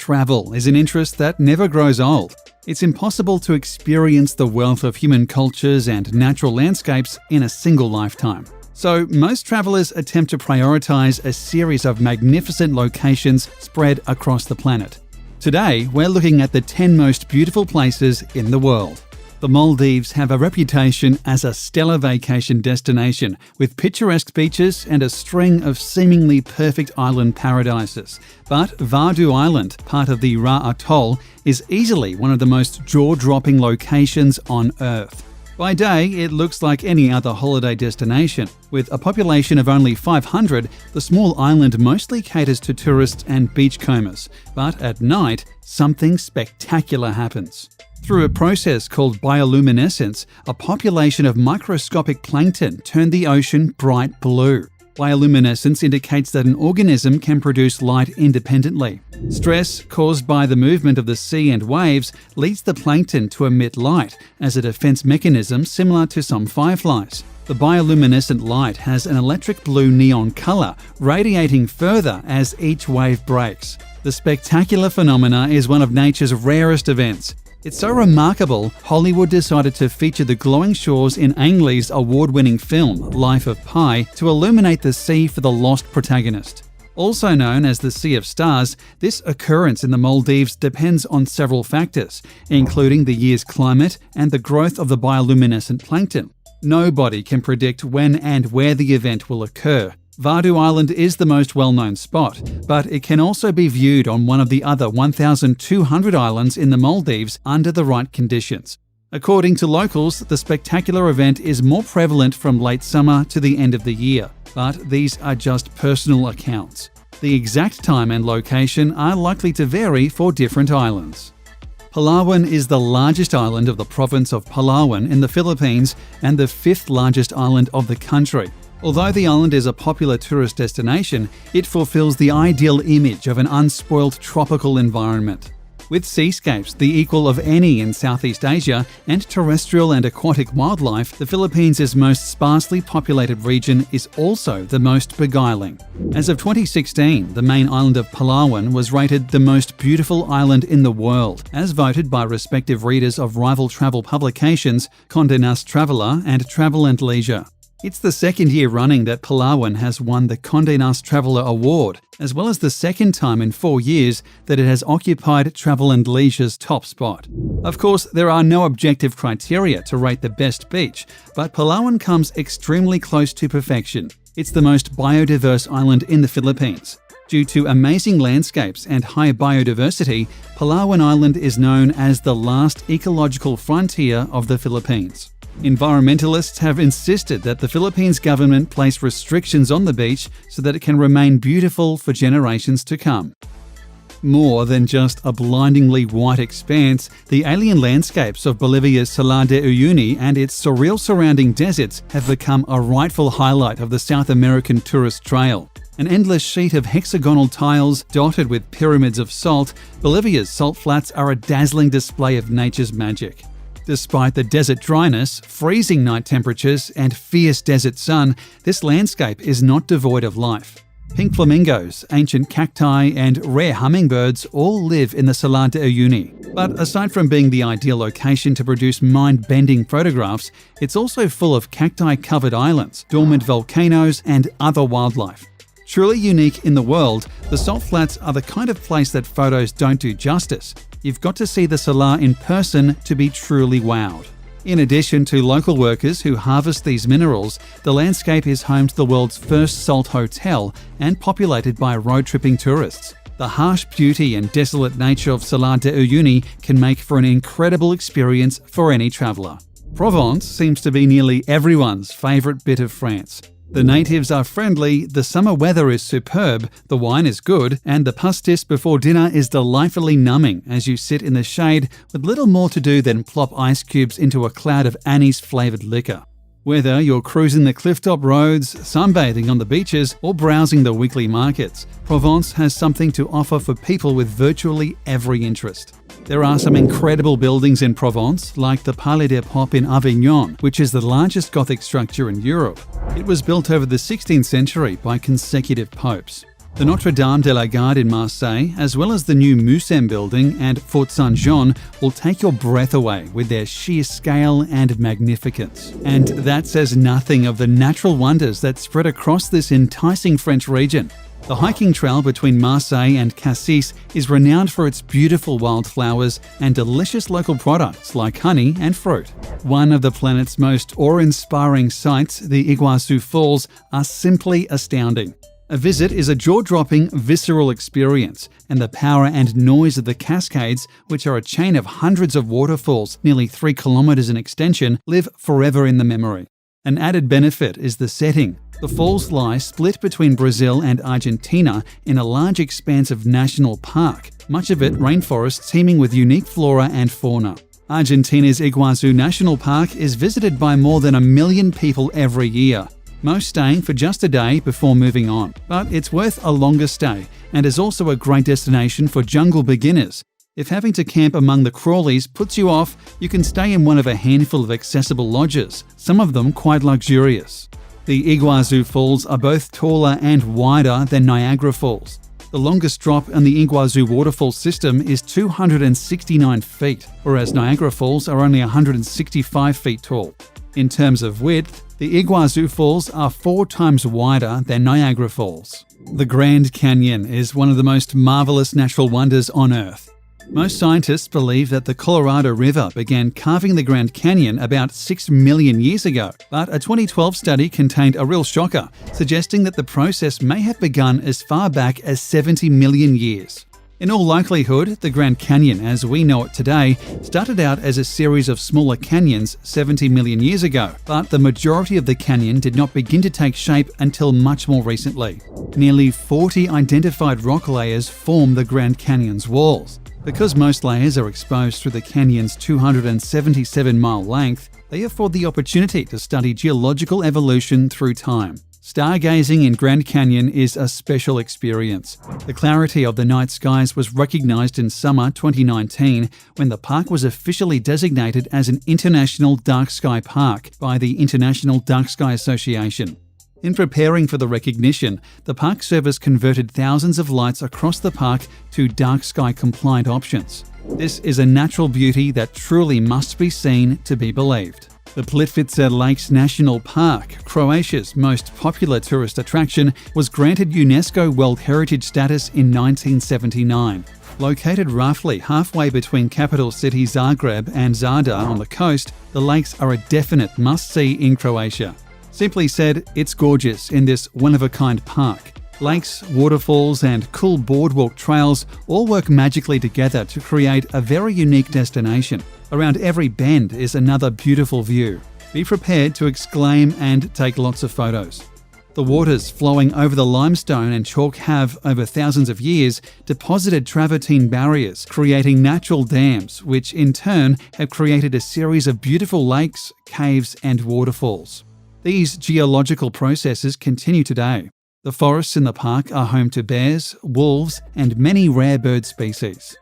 Travel is an interest that never grows old. It's impossible to experience the wealth of human cultures and natural landscapes in a single lifetime. So most travelers attempt to prioritize a series of magnificent locations spread across the planet. Today, we're looking at the 10 most beautiful places in the world. The Maldives have a reputation as a stellar vacation destination with picturesque beaches and a string of seemingly perfect island paradises. But Vadu Island, part of the Ra Atoll, is easily one of the most jaw-dropping locations on Earth. By day, it looks like any other holiday destination. With a population of only 500, the small island mostly caters to tourists and beachcombers. But at night, something spectacular happens. Through a process called bioluminescence, a population of microscopic plankton turn the ocean bright blue. Bioluminescence indicates that an organism can produce light independently. Stress caused by the movement of the sea and waves leads the plankton to emit light as a defense mechanism similar to some fireflies. The bioluminescent light has an electric blue neon color, radiating further as each wave breaks. The spectacular phenomena is one of nature's rarest events. It's so remarkable, Hollywood decided to feature the glowing shores in Ang Lee's award-winning film, Life of Pi, to illuminate the sea for the lost protagonist. Also known as the Sea of Stars, this occurrence in the Maldives depends on several factors, including the year's climate and the growth of the bioluminescent plankton. Nobody can predict when and where the event will occur. Vadu Island is the most well-known spot, but it can also be viewed on one of the other 1,200 islands in the Maldives under the right conditions. According to locals, the spectacular event is more prevalent from late summer to the end of the year, but these are just personal accounts. The exact time and location are likely to vary for different islands. Palawan is the largest island of the province of Palawan in the Philippines and the fifth largest island of the country. Although the island is a popular tourist destination, it fulfills the ideal image of an unspoiled tropical environment. With seascapes the equal of any in Southeast Asia and terrestrial and aquatic wildlife, the Philippines' most sparsely populated region is also the most beguiling. As of 2016, the main island of Palawan was rated the most beautiful island in the world, as voted by respective readers of rival travel publications Condé Nast Traveler and Travel and Leisure. It's the second year running that Palawan has won the Condé Nast Traveler Award, as well as the second time in 4 years that it has occupied Travel and Leisure's top spot. Of course, there are no objective criteria to rate the best beach, but Palawan comes extremely close to perfection. It's the most biodiverse island in the Philippines. Due to amazing landscapes and high biodiversity, Palawan Island is known as the last ecological frontier of the Philippines. Environmentalists have insisted that the Philippines government place restrictions on the beach so that it can remain beautiful for generations to come. More than just a blindingly white expanse, the alien landscapes of Bolivia's Salar de Uyuni and its surreal surrounding deserts have become a rightful highlight of the South American tourist trail. An endless sheet of hexagonal tiles dotted with pyramids of salt, Bolivia's salt flats are a dazzling display of nature's magic. Despite the desert dryness, freezing night temperatures, and fierce desert sun, this landscape is not devoid of life. Pink flamingos, ancient cacti, and rare hummingbirds all live in the Salar de Uyuni. But aside from being the ideal location to produce mind-bending photographs, it's also full of cacti-covered islands, dormant volcanoes, and other wildlife. Truly unique in the world, the salt flats are the kind of place that photos don't do justice. You've got to see the Salar in person to be truly wowed. In addition to local workers who harvest these minerals, the landscape is home to the world's first salt hotel and populated by road-tripping tourists. The harsh beauty and desolate nature of Salar de Uyuni can make for an incredible experience for any traveller. Provence seems to be nearly everyone's favourite bit of France. The natives are friendly, the summer weather is superb, the wine is good, and the pastis before dinner is delightfully numbing as you sit in the shade with little more to do than plop ice cubes into a cloud of anise-flavoured liquor. Whether you're cruising the clifftop roads, sunbathing on the beaches, or browsing the weekly markets, Provence has something to offer for people with virtually every interest. There are some incredible buildings in Provence, like the Palais des Papes in Avignon, which is the largest Gothic structure in Europe. It was built over the 16th century by consecutive popes. The Notre Dame de la Garde in Marseille, as well as the new Mucem building and Fort Saint-Jean, will take your breath away with their sheer scale and magnificence. And that says nothing of the natural wonders that spread across this enticing French region. The hiking trail between Marseille and Cassis is renowned for its beautiful wildflowers and delicious local products like honey and fruit. One of the planet's most awe-inspiring sights, the Iguazú Falls, are simply astounding. A visit is a jaw-dropping, visceral experience, and the power and noise of the cascades, which are a chain of hundreds of waterfalls nearly 3 kilometers in extension, live forever in the memory. An added benefit is the setting. The falls lie split between Brazil and Argentina in a large expanse of national park, much of it rainforest teeming with unique flora and fauna. Argentina's Iguazú National Park is visited by more than 1 million people every year, most staying for just a day before moving on. But it's worth a longer stay and is also a great destination for jungle beginners. If having to camp among the crawlies puts you off, you can stay in one of a handful of accessible lodges, some of them quite luxurious. The Iguazú Falls are both taller and wider than Niagara Falls. The longest drop in the Iguazú waterfall system is 269 feet, whereas Niagara Falls are only 165 feet tall. In terms of width, the Iguazú Falls are 4 times wider than Niagara Falls. The Grand Canyon is one of the most marvelous natural wonders on Earth. Most scientists believe that the Colorado River began carving the Grand Canyon about 6 million years ago, but a 2012 study contained a real shocker, suggesting that the process may have begun as far back as 70 million years. In all likelihood, the Grand Canyon, as we know it today, started out as a series of smaller canyons 70 million years ago, but the majority of the canyon did not begin to take shape until much more recently. Nearly 40 identified rock layers form the Grand Canyon's walls. Because most layers are exposed through the canyon's 277-mile length, they afford the opportunity to study geological evolution through time. Stargazing in Grand Canyon is a special experience. The clarity of the night skies was recognized in summer 2019 when the park was officially designated as an International Dark Sky Park by the International Dark Sky Association. In preparing for the recognition, the Park Service converted thousands of lights across the park to dark sky compliant options. This is a natural beauty that truly must be seen to be believed. The Plitvice Lakes National Park, Croatia's most popular tourist attraction, was granted UNESCO World Heritage status in 1979. Located roughly halfway between capital city Zagreb and Zadar on the coast, the lakes are a definite must-see in Croatia. Simply said, it's gorgeous in this one-of-a-kind park. Lakes, waterfalls, and cool boardwalk trails all work magically together to create a very unique destination. Around every bend is another beautiful view. Be prepared to exclaim and take lots of photos. The waters flowing over the limestone and chalk have, over thousands of years, deposited travertine barriers, creating natural dams, which in turn have created a series of beautiful lakes, caves, and waterfalls. These geological processes continue today. The forests in the park are home to bears, wolves, and many rare bird species.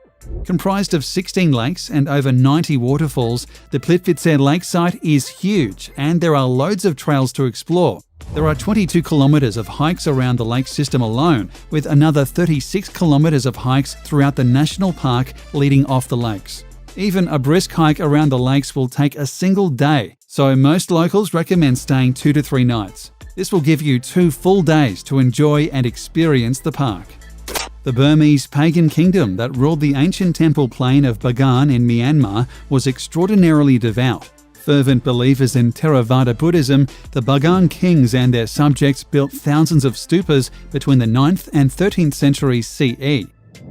Comprised of 16 lakes and over 90 waterfalls, the Plitvice Lake site is huge and there are loads of trails to explore. There are 22 kilometres of hikes around the lake system alone, with another 36 kilometres of hikes throughout the national park leading off the lakes. Even a brisk hike around the lakes will take a single day, so most locals recommend staying 2 to 3 nights. This will give you 2 full days to enjoy and experience the park. The Burmese pagan kingdom that ruled the ancient temple plain of Bagan in Myanmar was extraordinarily devout. Fervent believers in Theravada Buddhism, the Bagan kings and their subjects built thousands of stupas between the 9th and 13th centuries CE.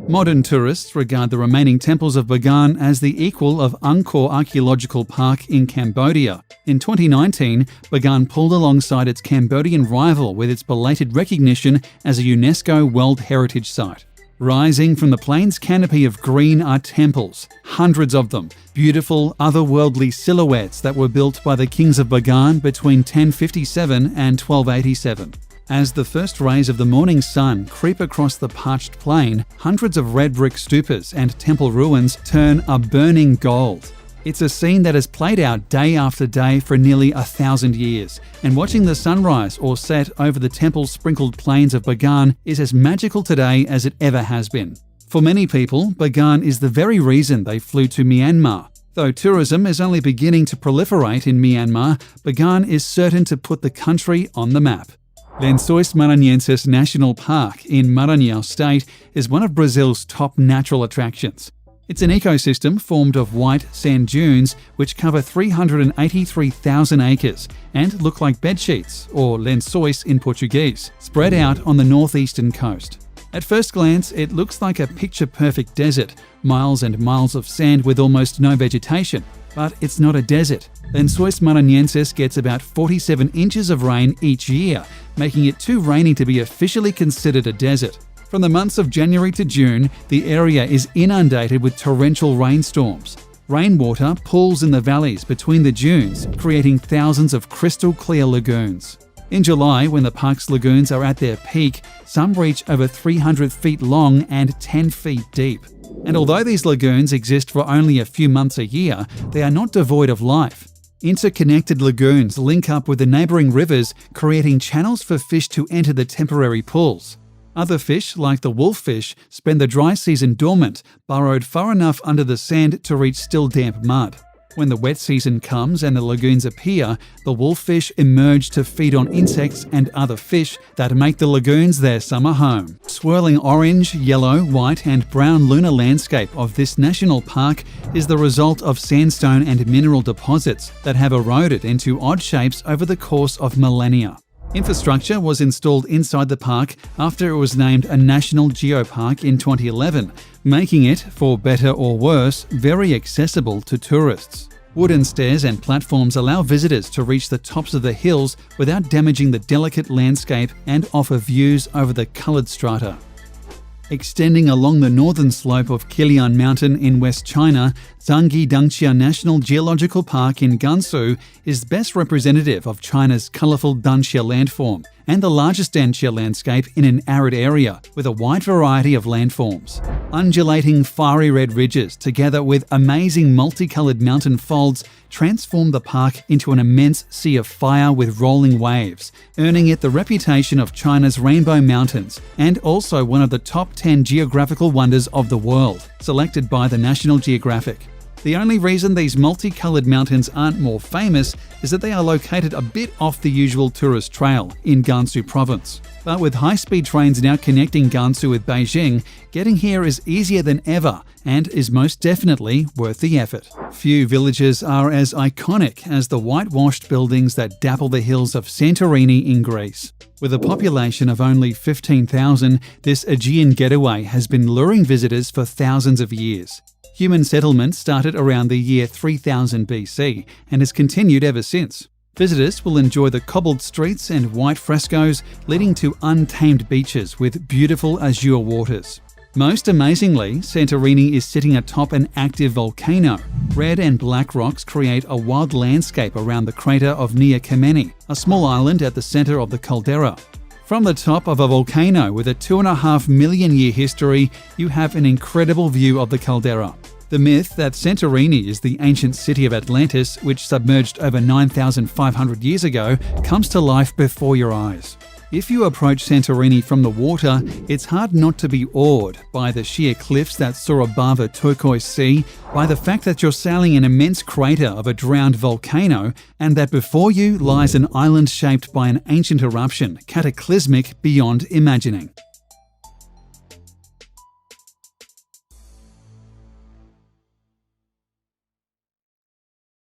Modern tourists regard the remaining temples of Bagan as the equal of Angkor Archaeological Park in Cambodia. In 2019, Bagan pulled alongside its Cambodian rival with its belated recognition as a UNESCO World Heritage Site. Rising from the plain's canopy of green are temples, hundreds of them, beautiful, otherworldly silhouettes that were built by the kings of Bagan between 1057 and 1287. As the first rays of the morning sun creep across the parched plain, hundreds of red brick stupas and temple ruins turn a burning gold. It's a scene that has played out day after day for nearly 1,000 years, and watching the sunrise or set over the temple-sprinkled plains of Bagan is as magical today as it ever has been. For many people, Bagan is the very reason they flew to Myanmar. Though tourism is only beginning to proliferate in Myanmar, Bagan is certain to put the country on the map. Lençóis Maranhenses National Park in Maranhão State is one of Brazil's top natural attractions. It's an ecosystem formed of white sand dunes which cover 383,000 acres and look like bedsheets, or lençóis in Portuguese, spread out on the northeastern coast. At first glance, it looks like a picture-perfect desert, miles and miles of sand with almost no vegetation. But it's not a desert. Lençóis Maranhenses gets about 47 inches of rain each year, making it too rainy to be officially considered a desert. From the months of January to June, the area is inundated with torrential rainstorms. Rainwater pools in the valleys between the dunes, creating thousands of crystal-clear lagoons. In July, when the park's lagoons are at their peak, some reach over 300 feet long and 10 feet deep. And although these lagoons exist for only a few months a year, they are not devoid of life. Interconnected lagoons link up with the neighbouring rivers, creating channels for fish to enter the temporary pools. Other fish, like the wolffish, spend the dry season dormant, burrowed far enough under the sand to reach still damp mud. When the wet season comes and the lagoons appear, the wolffish emerge to feed on insects and other fish that make the lagoons their summer home. Swirling orange, yellow, white and brown lunar landscape of this national park is the result of sandstone and mineral deposits that have eroded into odd shapes over the course of millennia. Infrastructure was installed inside the park after it was named a National Geopark in 2011, making it, for better or worse, very accessible to tourists. Wooden stairs and platforms allow visitors to reach the tops of the hills without damaging the delicate landscape and offer views over the coloured strata. Extending along the northern slope of Qilian Mountain in West China, Zhangyi Dangxia National Geological Park in Gansu is best representative of China's colourful Dangxia landform and the largest Dangxia landscape in an arid area with a wide variety of landforms. Undulating fiery red ridges together with amazing multicoloured mountain folds transform the park into an immense sea of fire with rolling waves, earning it the reputation of China's Rainbow Mountains and also one of the top 10 geographical wonders of the world, selected by the National Geographic. The only reason these multicoloured mountains aren't more famous is that they are located a bit off the usual tourist trail in Gansu province. But with high-speed trains now connecting Gansu with Beijing, getting here is easier than ever and is most definitely worth the effort. Few villages are as iconic as the whitewashed buildings that dapple the hills of Santorini in Greece. With a population of only 15,000, this Aegean getaway has been luring visitors for thousands of years. Human settlement started around the year 3000 BC and has continued ever since. Visitors will enjoy the cobbled streets and white frescoes leading to untamed beaches with beautiful azure waters. Most amazingly, Santorini is sitting atop an active volcano. Red and black rocks create a wild landscape around the crater of Nea Kameni, a small island at the centre of the caldera. From the top of a volcano with a 2.5 million year history, you have an incredible view of the caldera. The myth that Santorini is the ancient city of Atlantis, which submerged over 9,500 years ago, comes to life before your eyes. If you approach Santorini from the water, it's hard not to be awed by the sheer cliffs that soar above a turquoise sea, by the fact that you're sailing an immense crater of a drowned volcano, and that before you lies an island shaped by an ancient eruption, cataclysmic beyond imagining.